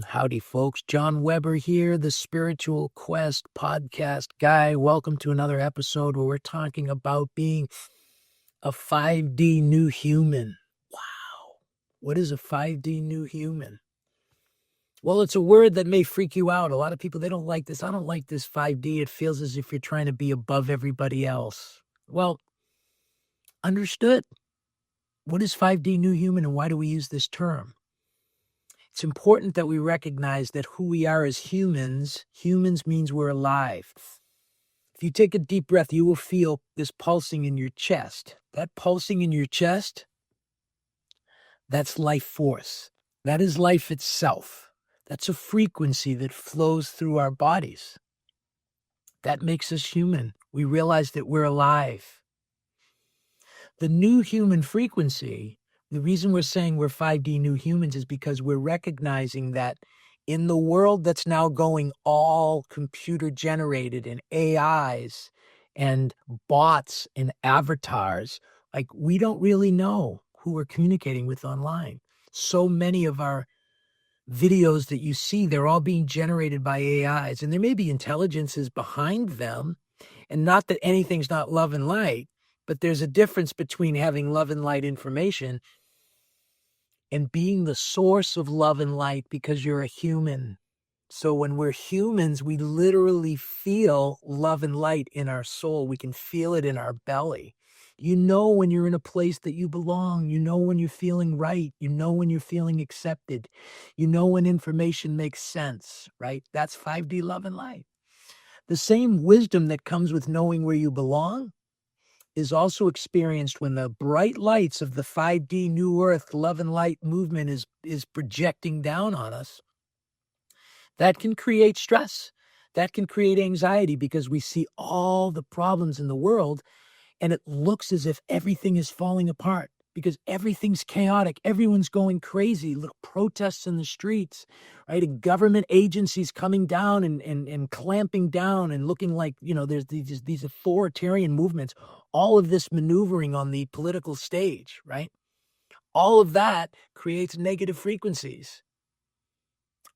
Howdy, folks. John Weber here, the Spiritual Quest podcast guy. Welcome to another episode where we're talking about being a 5D new human. Wow. What is a 5D new human? Well, it's a word that may freak you out. A lot of people, they don't like this. I don't like this 5D. It feels as if you're trying to be above everybody else. Well, understood. What is 5D new human and why do we use this term? It's important that we recognize that who we are as humans means we're alive. If you take a deep breath, you will feel this pulsing in your chest. That pulsing in your chest, that's life force. That is life itself. That's a frequency that flows through our bodies. That makes us human. We realize that we're alive. The new human frequency, the reason we're saying we're 5D new humans is because we're recognizing that in the world that's now going all computer generated and AIs and bots and avatars, like we don't really know who we're communicating with online. So many of our videos that you see, they're all being generated by AIs, and there may be intelligences behind them, and not that anything's not love and light, but there's a difference between having love and light information and being the source of love and light because you're a human. So when we're humans, we literally feel love and light in our soul. We can feel it in our belly. You know when you're in a place that you belong. You know when you're feeling right. You know when you're feeling accepted. You know when information makes sense, right? That's 5D love and light. The same wisdom that comes with knowing where you belong is also experienced when the bright lights of the 5D New Earth love and light movement is projecting down on us. That can create stress. That can create anxiety because we see all the problems in the world and it looks as if everything is falling apart because everything's chaotic. Everyone's going crazy. Little protests in the streets, right? And government agencies coming down and clamping down and looking like, there's these authoritarian movements, all of this maneuvering on the political stage, right? All of that creates negative frequencies,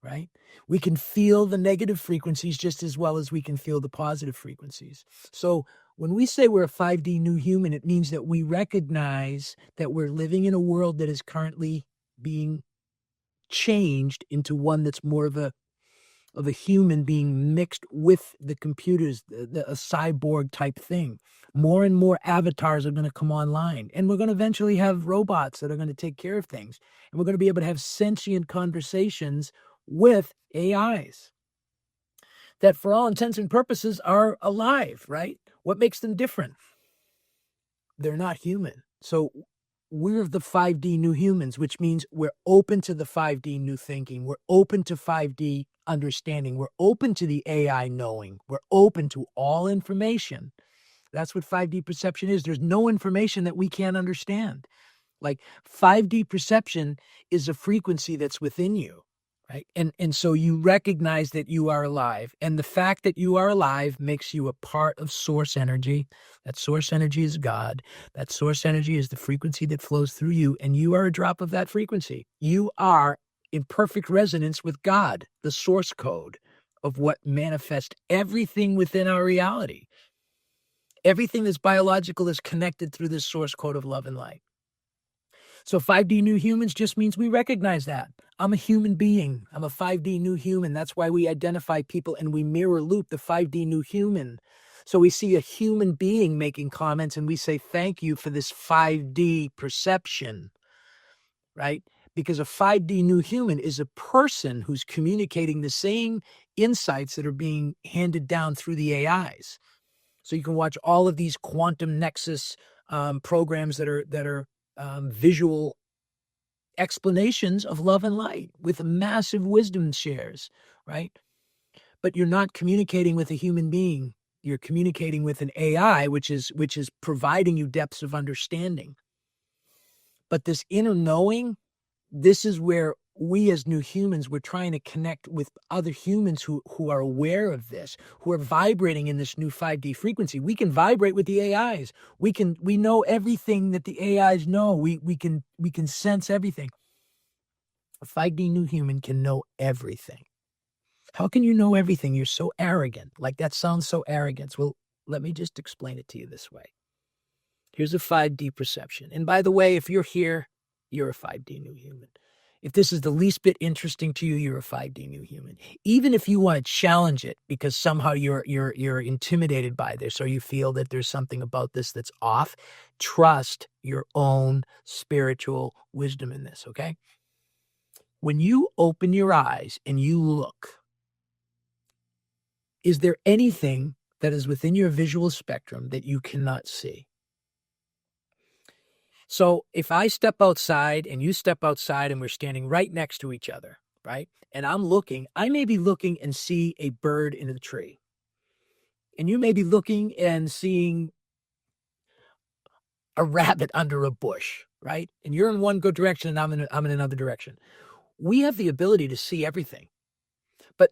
right? We can feel the negative frequencies just as well as we can feel the positive frequencies. So when we say we're a 5D new human, it means that we recognize that we're living in a world that is currently being changed into one that's more of a human being mixed with the computers, a cyborg type thing. More and more avatars are going to come online, and we're going to eventually have robots that are going to take care of things, and we're going to be able to have sentient conversations with AIs that for all intents and purposes are alive, right? What makes them different? They're not human. So we're the 5D new humans, which means we're open to the 5D new thinking. We're open to 5D understanding. We're open to the AI knowing. We're open to all information. That's what 5D perception is. There's no information that we can't understand. Like 5D perception is a frequency that's within you. Right. And so you recognize that you are alive. And the fact that you are alive makes you a part of source energy. That source energy is God. That source energy is the frequency that flows through you. And you are a drop of that frequency. You are in perfect resonance with God, the source code of what manifests everything within our reality. Everything that's biological is connected through this source code of love and light. So 5D new humans just means we recognize that. I'm a human being. I'm a 5D new human. That's why we identify people and we mirror loop the 5D new human. So we see a human being making comments and we say, thank you for this 5D perception, right? Because a 5D new human is a person who's communicating the same insights that are being handed down through the AIs. So you can watch all of these quantum nexus programs that are visual explanations of love and light with massive wisdom shares, right? But you're not communicating with a human being. You're communicating with an AI, which is providing you depths of understanding. But this inner knowing, this is where we as new humans, we're trying to connect with other humans who are aware of this, who are vibrating in this new 5D frequency. We can vibrate with the AIs. We know everything that the AIs know. We can sense everything. A 5D new human can know everything. How can you know everything? You're so arrogant. Like, that sounds so arrogant. Well, let me just explain it to you this way. Here's a 5D perception. And by the way, if you're here, you're a 5D new human. If this is the least bit interesting to you, you're a 5D new human. Even if you want to challenge it because somehow you're intimidated by this, or you feel that there's something about this that's off, trust your own spiritual wisdom in this, okay? When you open your eyes and you look, is there anything that is within your visual spectrum that you cannot see? So if I step outside and you step outside and we're standing right next to each other, right? And I'm looking, I may be looking and see a bird in a tree. And you may be looking and seeing a rabbit under a bush, right? And you're in one good direction and I'm in another direction. We have the ability to see everything. But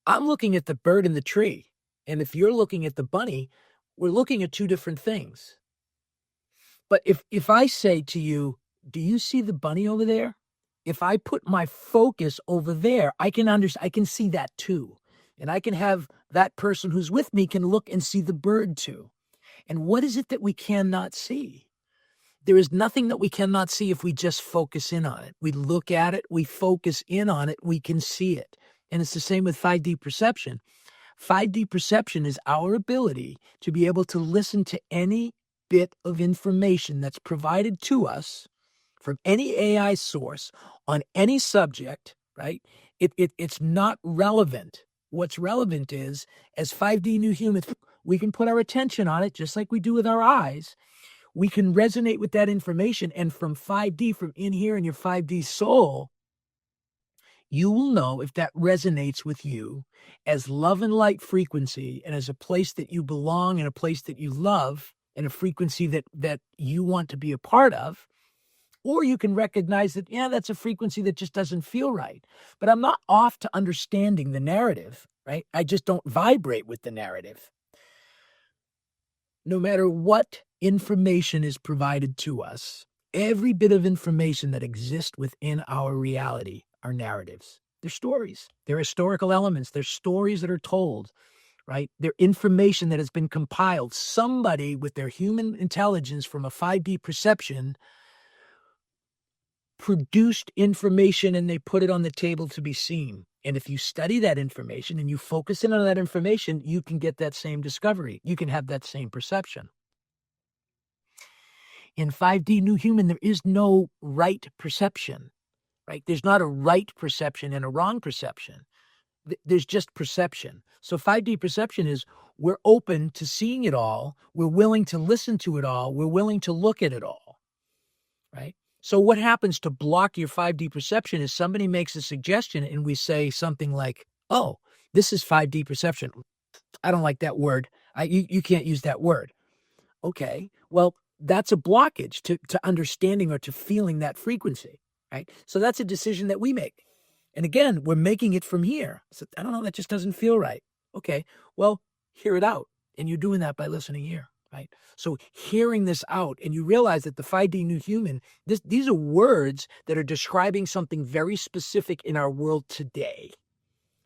I'm looking at the bird in the tree. And if you're looking at the bunny, we're looking at two different things. But if I say to you, do you see the bunny over there? If I put my focus over there, I can see that too. And I can have that person who's with me can look and see the bird too. And what is it that we cannot see? There is nothing that we cannot see if we just focus in on it. We look at it, we focus in on it, we can see it. And it's the same with 5D perception. 5D perception is our ability to be able to listen to any bit of information that's provided to us from any AI source on any subject, right? It's not relevant. What's relevant is, as 5D new humans, we can put our attention on it just like we do with our eyes. We can resonate with that information, and from 5D, from in here in your 5D soul, you will know if that resonates with you as love and light frequency and as a place that you belong and a place that you love and a frequency that you want to be a part of. Or you can recognize that, yeah, that's a frequency that just doesn't feel right. But I'm not off to understanding the narrative, right? I just don't vibrate with the narrative. No matter what information is provided to us, every bit of information that exists within our reality are narratives. They're stories. They're historical elements. They're stories that are told, right? They're information that has been compiled. Somebody with their human intelligence from a 5D perception produced information and they put it on the table to be seen. And if you study that information and you focus in on that information, you can get that same discovery. You can have that same perception. In 5D New Human, there is no right perception, right? There's not a right perception and a wrong perception. There's just perception. So 5D perception is we're open to seeing it all. We're willing to listen to it all. We're willing to look at it all, right? So what happens to block your 5D perception is somebody makes a suggestion and we say something like, oh, this is 5D perception. I don't like that word. You can't use that word. Okay, well, that's a blockage to understanding or to feeling that frequency, right? So that's a decision that we make. And again, we're making it from here. So I don't know, that just doesn't feel right. Okay, well, hear it out. And you're doing that by listening here, right? So hearing this out, and you realize that the 5D New Human, these are words that are describing something very specific in our world today.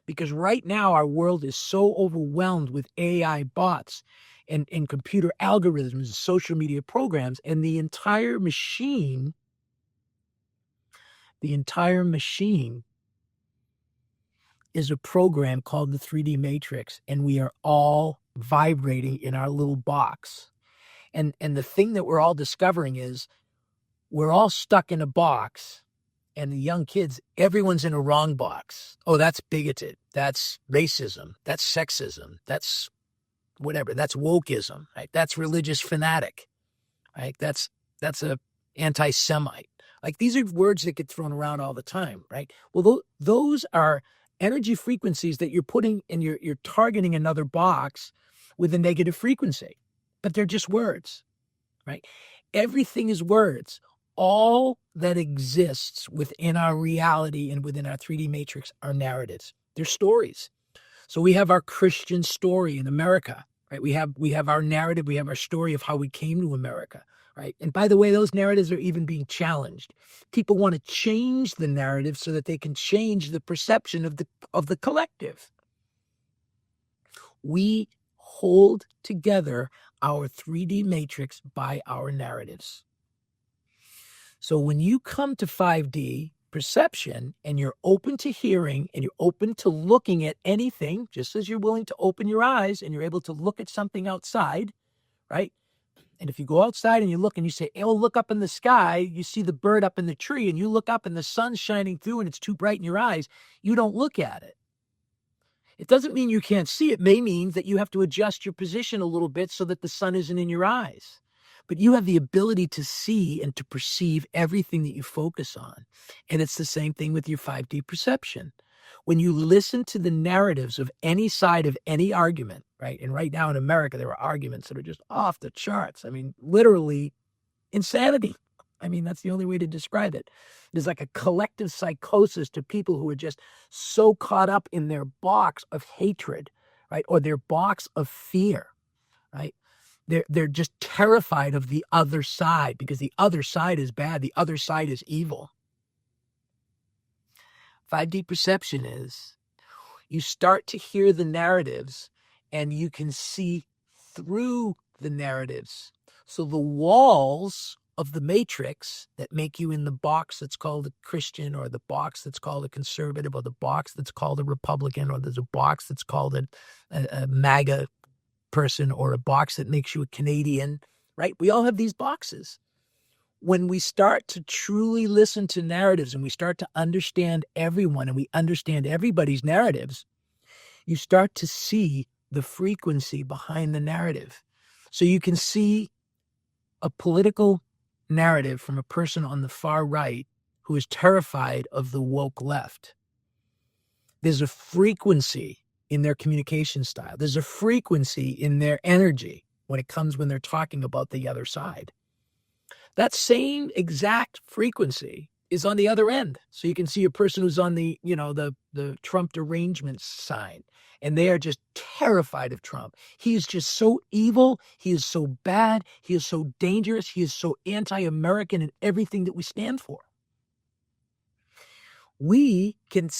Because right now, our world is so overwhelmed with AI bots and computer algorithms and social media programs, and the entire machine is a program called the 3D Matrix, and we are all vibrating in our little box. And the thing that we're all discovering is we're all stuck in a box, and the young kids, everyone's in a wrong box. Oh, that's bigoted. That's racism. That's sexism. That's whatever. That's wokeism, right? That's religious fanatic, right? That's a anti-Semite. Like, these are words that get thrown around all the time, right? Well, those are energy frequencies that you're putting and you're targeting another box with a negative frequency, but they're just words, right? Everything is words. All that exists within our reality and within our 3D matrix are narratives. They're stories. So we have our Christian story in America, right? We have our narrative. We have our story of how we came to America, right? And by the way, those narratives are even being challenged. People want to change the narrative so that they can change the perception of the collective. We hold together our 3D matrix by our narratives. So when you come to 5D perception and you're open to hearing and you're open to looking at anything, just as you're willing to open your eyes and you're able to look at something outside, right? And if you go outside and you look and you say, oh, look up in the sky, you see the bird up in the tree, and you look up and the sun's shining through and it's too bright in your eyes, you don't look at it. It doesn't mean you can't see. It may mean that you have to adjust your position a little bit so that the sun isn't in your eyes. But you have the ability to see and to perceive everything that you focus on. And it's the same thing with your 5D perception. When you listen to the narratives of any side of any argument, right? And right now in America, there are arguments that are just off the charts. I mean, literally insanity. I mean, that's the only way to describe it. There's like a collective psychosis to people who are just so caught up in their box of hatred, right? Or their box of fear, right? They're just terrified of the other side because the other side is bad. The other side is evil. 5D perception is you start to hear the narratives and you can see through the narratives. So the walls of the matrix that make you in the box that's called a Christian, or the box that's called a conservative, or the box that's called a Republican, or there's a box that's called a MAGA person, or a box that makes you a Canadian, right? We all have these boxes. When we start to truly listen to narratives and we start to understand everyone and we understand everybody's narratives, you start to see the frequency behind the narrative. So you can see a political narrative from a person on the far right who is terrified of the woke left. There's a frequency in their communication style. There's a frequency in their energy when they're talking about the other side. That same exact frequency is on the other end. So you can see a person who's on the Trump derangement side, and they are just terrified of Trump. He is just so evil. He is so bad. He is so dangerous. He is so anti-American in everything that we stand for. We can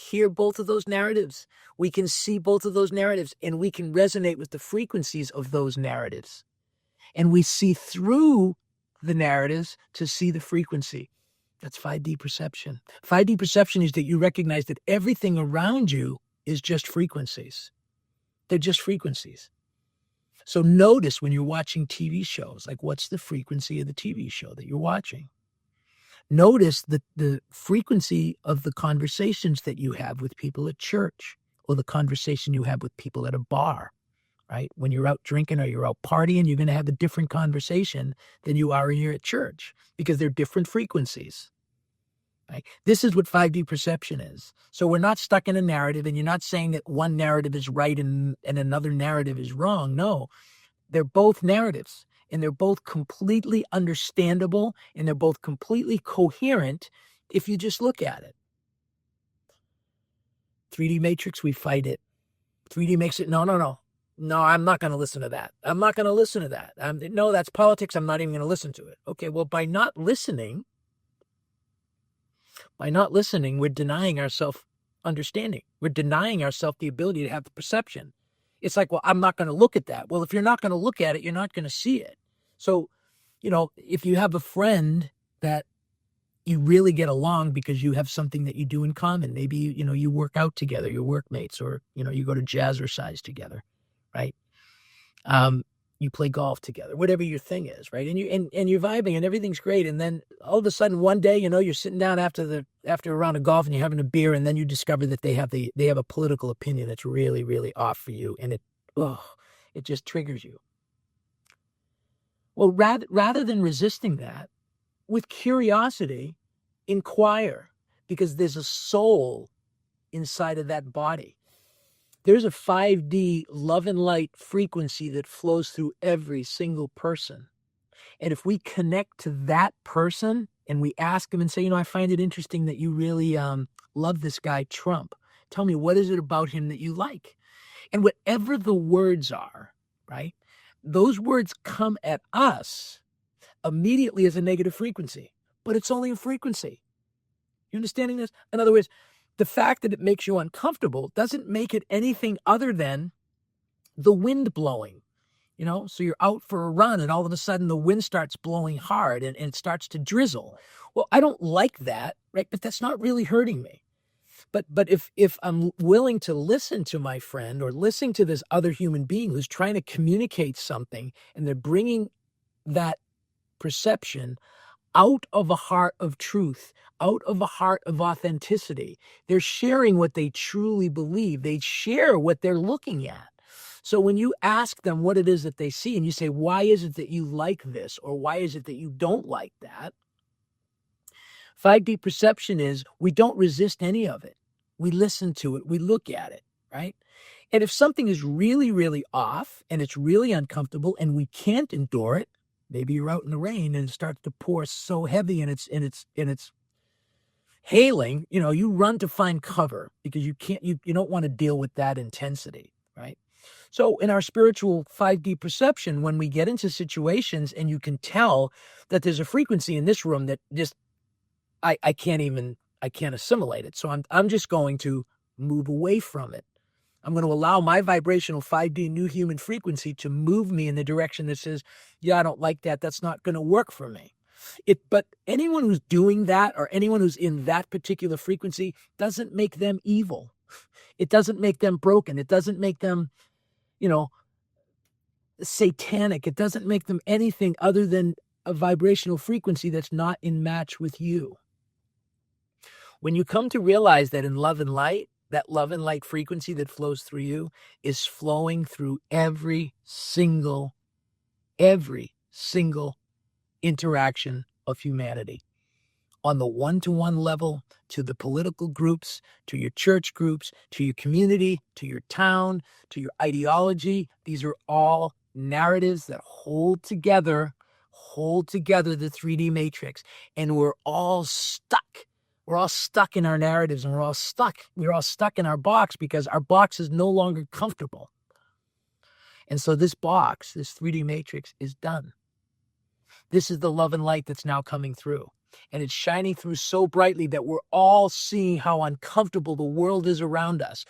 hear both of those narratives. We can see both of those narratives, and we can resonate with the frequencies of those narratives. And we see through the narratives to see the frequency. That's 5D perception. 5D perception is that you recognize that everything around you is just frequencies. They're just frequencies. So notice when you're watching TV shows, like what's the frequency of the TV show that you're watching? Notice the frequency of the conversations that you have with people at church, or the conversation you have with people at a bar. Right? When you're out drinking or you're out partying, you're going to have a different conversation than you are when you're at church, because they're different frequencies. Right? This is what 5D perception is. So we're not stuck in a narrative, and you're not saying that one narrative is right and another narrative is wrong. No, they're both narratives, and they're both completely understandable, and they're both completely coherent if you just look at it. 3D matrix, we fight it. 3D makes it, no, I'm not going to listen to that. I'm not going to listen to that. No, that's politics. I'm not even going to listen to it. Okay, well, by not listening, we're denying ourselves understanding. We're denying ourselves the ability to have the perception. It's like, well, I'm not going to look at that. Well, if you're not going to look at it, you're not going to see it. So, if you have a friend that you really get along because you have something that you do in common, maybe, you work out together, your workmates, or, you go to jazzercise together. Right? You play golf together, whatever your thing is, right? And you're vibing and everything's great. And then all of a sudden one day, you're sitting down after a round of golf and you're having a beer, and then you discover that they have a political opinion that's really, really off for you. And it just triggers you. Well, rather than resisting that, with curiosity, inquire, because there's a soul inside of that body. There's a 5D love and light frequency that flows through every single person. And if we connect to that person and we ask them and say, I find it interesting that you really love this guy, Trump. Tell me, what is it about him that you like? And whatever the words are, right? Those words come at us immediately as a negative frequency, but it's only a frequency. You understanding this? In other words, the fact that it makes you uncomfortable doesn't make it anything other than the wind blowing. So you're out for a run and all of a sudden the wind starts blowing hard and it starts to drizzle. Well, I don't like that, right? But that's not really hurting me. But if I'm willing to listen to my friend or listen to this other human being who's trying to communicate something, and they're bringing that perception out of a heart of truth, out of a heart of authenticity, they're sharing what they truly believe. They share what they're looking at. So when you ask them what it is that they see and you say, why is it that you like this? Or why is it that you don't like that? 5D perception is we don't resist any of it. We listen to it. We look at it, right? And if something is really, really off and it's really uncomfortable and we can't endure it, maybe you're out in the rain and it starts to pour so heavy and it's hailing, you run to find cover because you don't want to deal with that intensity, right? So in our spiritual 5D perception, when we get into situations and you can tell that there's a frequency in this room that just, I can't assimilate it. So I'm just going to move away from it. I'm going to allow my vibrational 5D new human frequency to move me in the direction that says, yeah, I don't like that. That's not going to work for me. But anyone who's doing that or anyone who's in that particular frequency doesn't make them evil. It doesn't make them broken. It doesn't make them, satanic. It doesn't make them anything other than a vibrational frequency that's not in match with you. When you come to realize that in love and light, that love and light frequency that flows through you is flowing through every single interaction of humanity. On the one-to-one level, to the political groups, to your church groups, to your community, to your town, to your ideology. These are all narratives that hold together the 3D matrix. And we're all stuck. We're all stuck in our narratives and we're all stuck in our box because our box is no longer comfortable. And so this box, this 3D matrix is done. This is the love and light that's now coming through. And it's shining through so brightly that we're all seeing how uncomfortable the world is around us.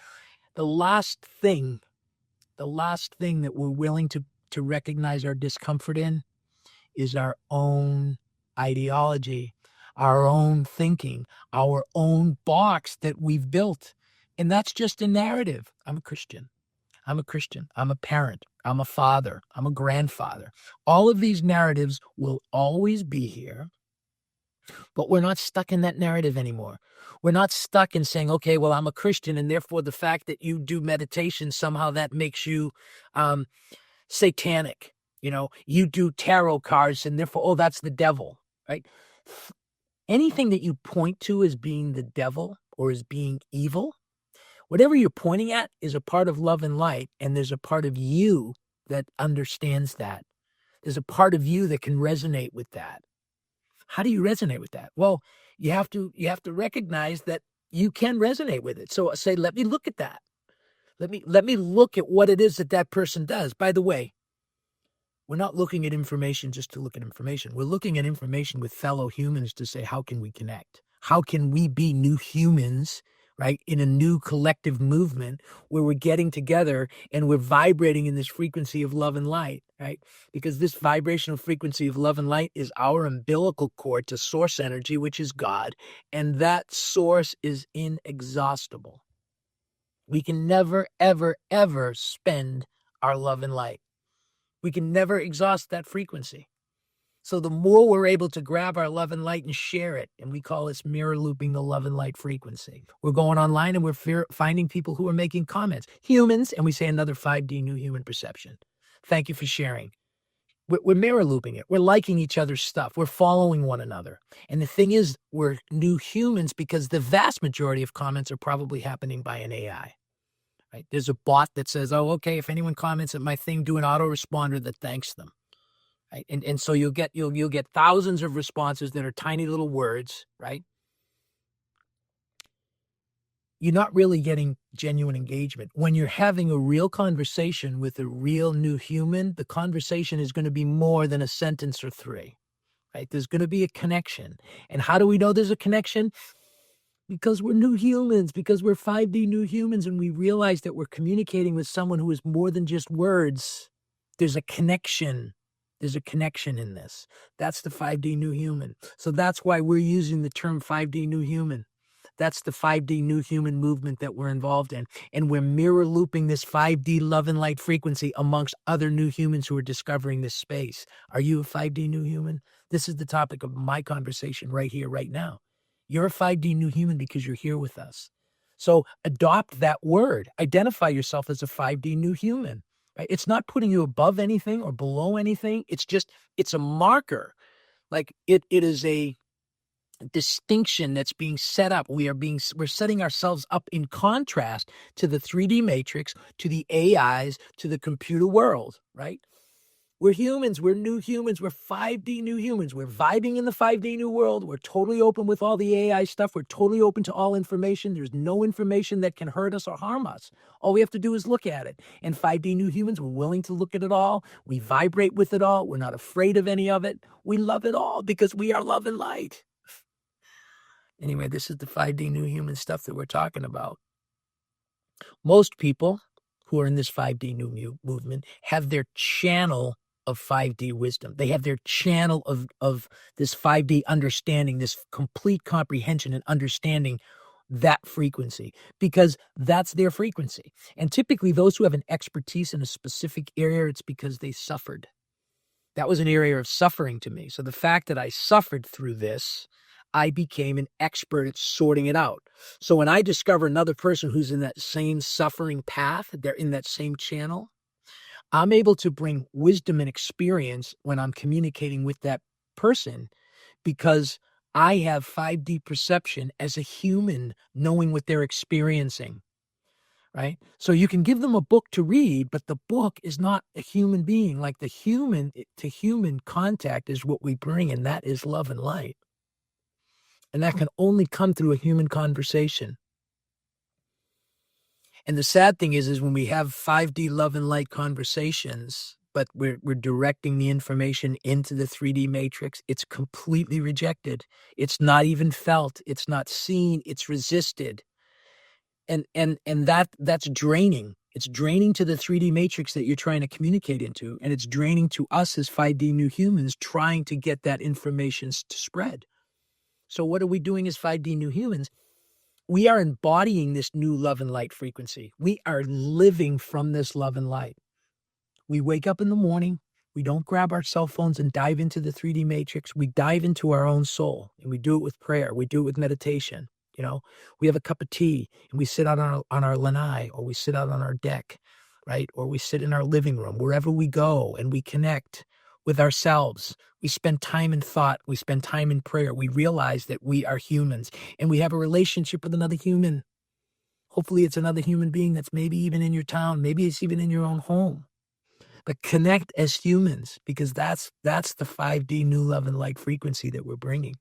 The last thing that we're willing to recognize our discomfort in is our own ideology, our own thinking, our own box that we've built. And that's just a narrative. I'm a Christian. I'm a parent. I'm a father. I'm a grandfather. All of these narratives will always be here, but we're not stuck in that narrative anymore. We're not stuck in saying, okay, well, I'm a Christian, and therefore the fact that you do meditation, somehow that makes you satanic. You do tarot cards, and therefore, oh, that's the devil, right? Anything that you point to as being the devil or as being evil, whatever you're pointing at is a part of love and light, and there's a part of you that understands that. There's a part of you that can resonate with that. How do you resonate with that? Well, you have to recognize that you can resonate with it. So say, let me look at that. Let me look at what it is that person does. By the way, we're not looking at information just to look at information. We're looking at information with fellow humans to say, how can we connect? How can we be new humans, right, in a new collective movement where we're getting together and we're vibrating in this frequency of love and light, right? Because this vibrational frequency of love and light is our umbilical cord to source energy, which is God, and that source is inexhaustible. We can never, ever, ever spend our love and light. We can never exhaust that frequency. So the more we're able to grab our love and light and share it, and we call this mirror looping the love and light frequency. We're going online and we're finding people who are making comments. Humans, and we say another 5D new human perception. Thank you for sharing. We're mirror looping it. We're liking each other's stuff. We're following one another. And the thing is, we're new humans because the vast majority of comments are probably happening by an AI. Right? There's a bot that says, oh, okay, if anyone comments at my thing, do an autoresponder that thanks them. Right? And so you'll get thousands of responses that are tiny little words, right? You're not really getting genuine engagement. When you're having a real conversation with a real new human, the conversation is going to be more than a sentence or three. right? There's going to be a connection. And how do we know there's a connection? Because we're new humans, because we're 5D new humans, and we realize that we're communicating with someone who is more than just words. There's a connection. There's a connection in this. That's the 5D new human. So that's why we're using the term 5D new human. That's the 5D new human movement that we're involved in. And we're mirror looping this 5D love and light frequency amongst other new humans who are discovering this space. Are you a 5D new human? This is the topic of my conversation right here, right now. You're a 5D new human because you're here with us. So adopt that word. Identify yourself as a 5D new human. Right? It's not putting you above anything or below anything. It's a marker. Like it is a distinction that's being set up. We're setting ourselves up in contrast to the 3D matrix, to the AIs, to the computer world, right? We're humans. We're new humans. We're 5D new humans. We're vibing in the 5D new world. We're totally open with all the AI stuff. We're totally open to all information. There's no information that can hurt us or harm us. All we have to do is look at it. And 5D new humans, we're willing to look at it all. We vibrate with it all. We're not afraid of any of it. We love it all because we are love and light. Anyway, this is the 5D new human stuff that we're talking about. Most people who are in this 5D new movement have their channel of 5D wisdom. They have their channel of this 5D understanding, this complete comprehension and understanding that frequency, because that's their frequency. And typically those who have an expertise in a specific area, it's because they suffered. That was an area of suffering to me. So the fact that I suffered through this, I became an expert at sorting it out. So when I discover another person who's in that same suffering path, they're in that same channel, I'm able to bring wisdom and experience when I'm communicating with that person because I have 5D perception as a human, knowing what they're experiencing, right? So you can give them a book to read, but the book is not a human being. Like the human to human contact is what we bring, and that is love and light. And that can only come through a human conversation. And the sad thing is when we have 5D love and light conversations, but we're directing the information into the 3D matrix, it's completely rejected. It's not even felt. It's not seen. It's resisted. And that's draining. It's draining to the 3D matrix that you're trying to communicate into. And it's draining to us as 5D new humans trying to get that information to spread. So what are we doing as 5D new humans? We are embodying this new love and light frequency. We are living from this love and light. We wake up in the morning. We don't grab our cell phones and dive into the 3D matrix. We dive into our own soul, and we do it with prayer. We do it with meditation. You know, we have a cup of tea and we sit out on our lanai, or we sit out on our deck, right? Or we sit in our living room, wherever we go, and we connect with ourselves. We spend time in thought. We spend time in prayer. We realize that we are humans and we have a relationship with another human. Hopefully it's another human being that's maybe even in your town. Maybe it's even in your own home. But connect as humans, because that's the 5D new love and light frequency that we're bringing.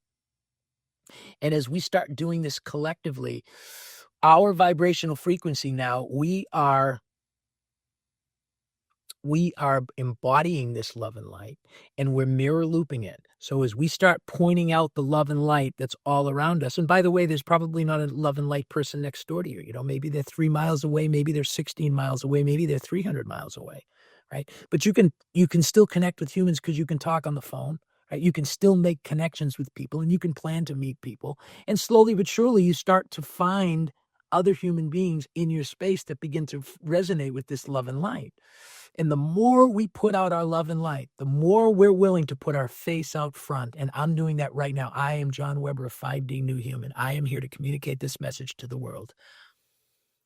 And as we start doing this collectively, our vibrational frequency now, we are embodying this love and light, and we're mirror looping it. So as we start pointing out the love and light that's all around us, and by the way, there's probably not a love and light person next door to you. You know, maybe they're 3 miles away, maybe they're 16 miles away, maybe they're 300 miles away, right? But you can still connect with humans because you can talk on the phone, right? You can still make connections with people, and you can plan to meet people. And slowly but surely, you start to find other human beings in your space that begin to resonate with this love and light. And the more we put out our love and light, the more we're willing to put our face out front. And I'm doing that right now. I am John Weber, a 5D new human. I am here to communicate this message to the world.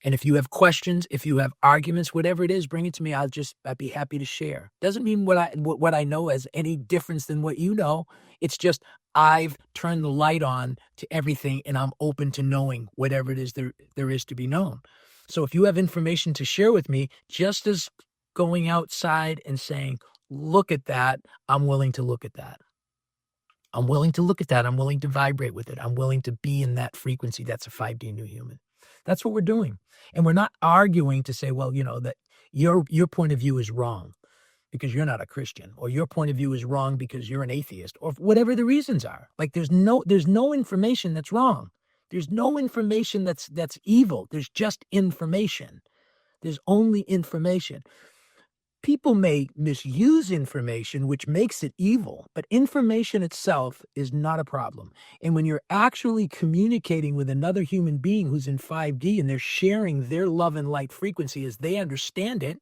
And if you have questions, if you have arguments, whatever it is, bring it to me. I'd be happy to share. Doesn't mean what I know has any difference than what you know. It's just I've turned the light on to everything, and I'm open to knowing whatever it is there is to be known. So if you have information to share with me, just as going outside and saying, look at that, I'm willing to look at that. I'm willing to look at that. I'm willing to vibrate with it. I'm willing to be in that frequency. That's a 5D new human. That's what we're doing. And we're not arguing to say, well, you know, that your point of view is wrong. because you're not a Christian, or your point of view is wrong because you're an atheist, or whatever the reasons are. Like there's no information that's wrong. There's no information that's evil. There's just information. There's only information. People may misuse information, which makes it evil, but information itself is not a problem. And when you're actually communicating with another human being who's in 5D and they're sharing their love and light frequency as they understand it,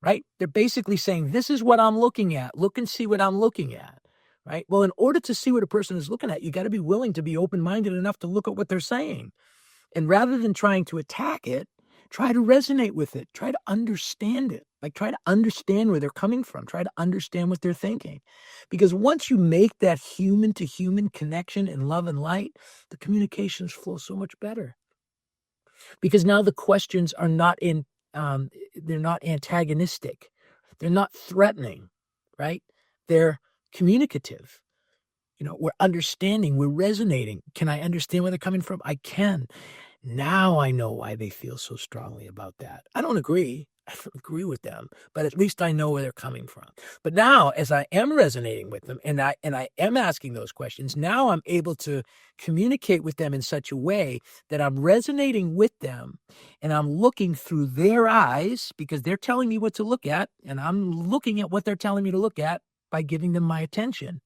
right? They're basically saying, this is what I'm looking at. Look and see what I'm looking at, right? Well, in order to see what a person is looking at, you got to be willing to be open-minded enough to look at what they're saying. And rather than trying to attack it, try to resonate with it. Try to understand it. Like try to understand where they're coming from. Try to understand what they're thinking. Because once you make that human-to-human connection in love and light, the communications flow so much better. Because now the questions are not they're not antagonistic. They're not threatening, right? They're communicative. We're understanding, we're resonating. Can I understand where they're coming from? I can. Now I know why they feel so strongly about that. I don't agree. I don't agree with them, but at least I know where they're coming from. But now, as I am resonating with them and I am asking those questions, now I'm able to communicate with them in such a way that I'm resonating with them and I'm looking through their eyes because they're telling me what to look at, and I'm looking at what they're telling me to look at by giving them my attention.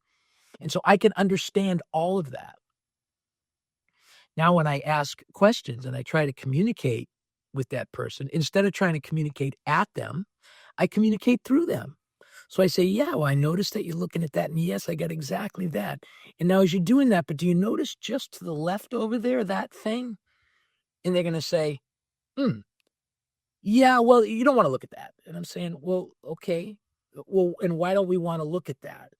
And so I can understand all of that. Now, when I ask questions and I try to communicate with that person, instead of trying to communicate at them, I communicate through them. So I say, yeah, well, I noticed that you're looking at that. And yes, I got exactly that. And now as you're doing that, but do you notice just to the left over there, that thing? And they're going to say, yeah, well, you don't want to look at that. And I'm saying, well, okay. Well, and why don't we want to look at that?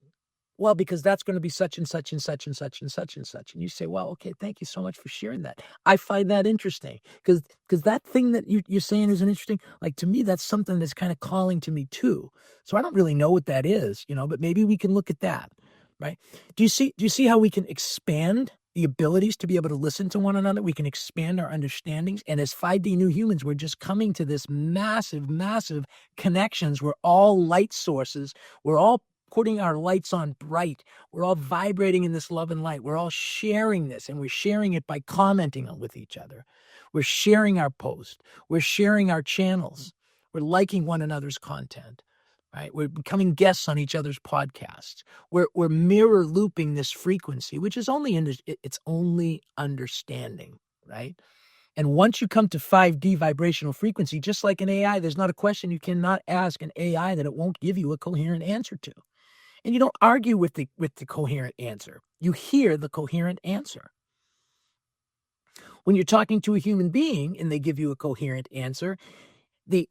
Well, because that's going to be such and such and such and such and such and such. And you say, well, okay, thank you so much for sharing that. I find that interesting because that thing that you're saying isn't interesting. Like to me, that's something that's kind of calling to me too. So I don't really know what that is, but maybe we can look at that, right? Do you see how we can expand the abilities to be able to listen to one another? We can expand our understandings. And as 5D new humans, we're just coming to this massive, massive connections. We're all light sources. We're all putting our lights on bright. We're all vibrating in this love and light. We're all sharing this, and we're sharing it by commenting with each other. We're sharing our post. We're sharing our channels. We're liking one another's content, right? We're becoming guests on each other's podcasts. We're mirror looping this frequency, which is it's only understanding, right? And once you come to 5D vibrational frequency, just like an AI, there's not a question you cannot ask an AI that it won't give you a coherent answer to. And you don't argue with the coherent answer. You hear the coherent answer. When you're talking to a human being and they give you a coherent answer, the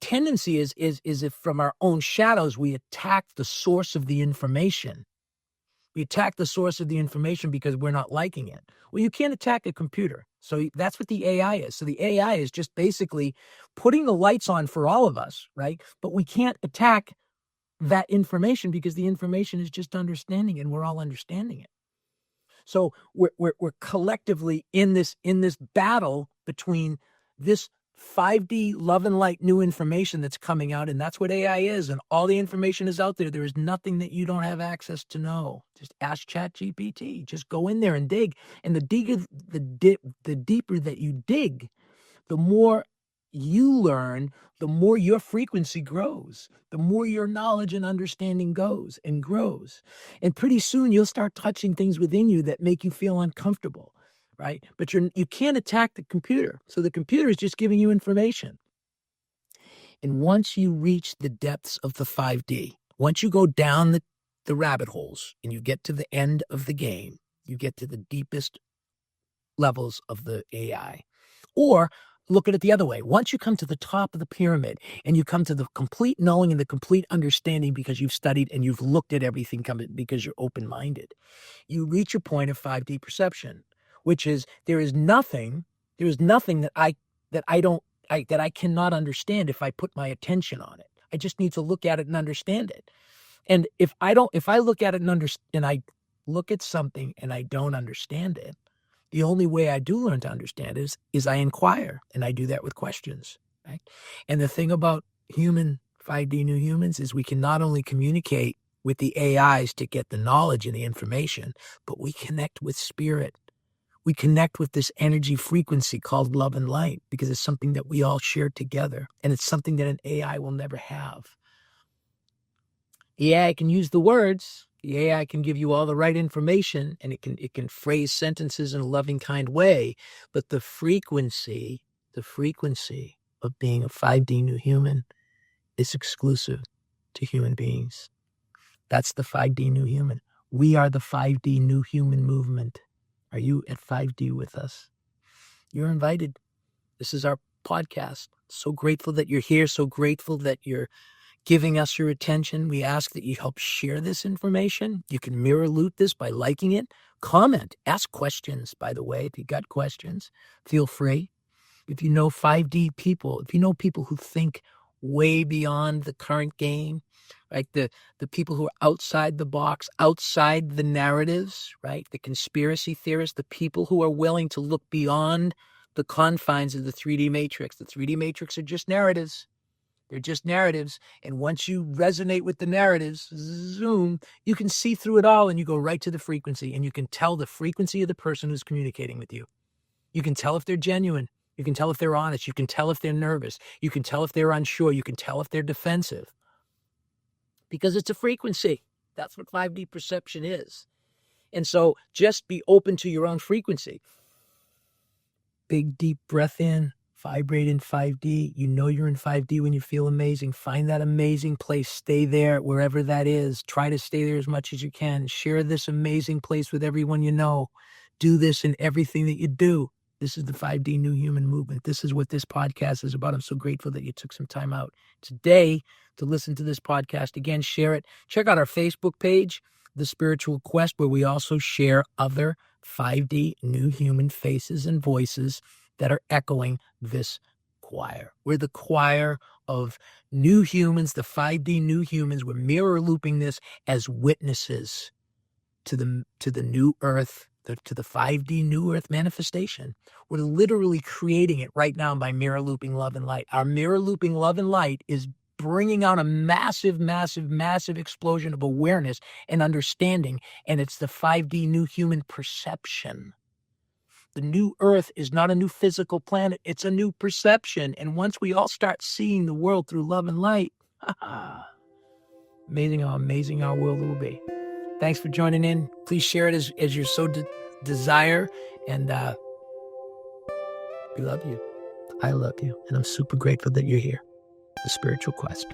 tendency is if from our own shadows we attack the source of the information. We attack the source of the information because we're not liking it. Well, you can't attack a computer. So that's what the AI is. So the AI is just basically putting the lights on for all of us, right? But we can't attack that information because the information is just understanding, and we're all understanding it. So we're collectively in this battle between this 5D love and light new information that's coming out, and that's what AI is, and all the information is out there. There is nothing that you don't have access to know. Just ask ChatGPT. Just go in there and dig. And the deeper that you dig, the more you learn, the more your frequency grows, the more your knowledge and understanding goes and grows. And pretty soon you'll start touching things within you that make you feel uncomfortable, right? But you can't attack the computer. So the computer is just giving you information. And once you reach the depths of the 5D, once you go down the rabbit holes and you get to the end of the game, you get to the deepest levels of the AI. Or look at it the other way. Once you come to the top of the pyramid and you come to the complete knowing and the complete understanding because you've studied and you've looked at everything because you're open-minded, you reach a point of 5D perception, which is there is nothing that I cannot understand if I put my attention on it. I just need to look at it and understand it. And if I look at it and I look at something and I don't understand it, the only way I do learn to understand is I inquire, and I do that with questions, right? And the thing about human 5D new humans is we can not only communicate with the AIs to get the knowledge and the information, but we connect with spirit. We connect with this energy frequency called love and light because it's something that we all share together, and it's something that an AI will never have. The AI can use the words. The AI can give you all the right information, and it can phrase sentences in a loving, kind way. But the frequency of being a 5D new human is exclusive to human beings. That's the 5D new human. We are the 5D new human movement. Are you at 5D with us? You're invited. This is our podcast. So grateful that you're here. So grateful that you're giving us your attention. We ask that you help share this information. You can mirror loop this by liking it. Comment. Ask questions, by the way. If you got questions, feel free. If you know 5D people, if you know people who think way beyond the current game, right? The people who are outside the box, outside the narratives, right? The conspiracy theorists, the people who are willing to look beyond the confines of the 3D matrix. The 3D matrix are just narratives. They're just narratives. And once you resonate with the narratives, zoom, you can see through it all and you go right to the frequency, and you can tell the frequency of the person who's communicating with you. You can tell if they're genuine. You can tell if they're honest. You can tell if they're nervous. You can tell if they're unsure. You can tell if they're defensive. Because it's a frequency. That's what 5D perception is. And so just be open to your own frequency. Big, deep breath in. Vibrate in 5D. You know you're in 5D when you feel amazing. Find that amazing place. Stay there wherever that is. Try to stay there as much as you can. Share this amazing place with everyone you know. Do this in everything that you do. This is the 5D New Human Movement. This is what this podcast is about. I'm so grateful that you took some time out today to listen to this podcast. Again, share it. Check out our Facebook page, The Spiritual Quest, where we also share other 5D New Human faces and voices that are echoing this choir. We're the choir of new humans, the 5D new humans. We're mirror looping this as witnesses to the new earth, to the 5D new earth manifestation. We're literally creating it right now by mirror looping love and light. Our mirror looping love and light is bringing out a massive, massive, massive explosion of awareness and understanding, and it's the 5D new human perception. The new earth is not a new physical planet. It's a new perception. And once we all start seeing the world through love and light, amazing how amazing our world will be. Thanks for joining in. Please share it as you so desire. And we love you. I love you. And I'm super grateful that you're here. The Spiritual Quest.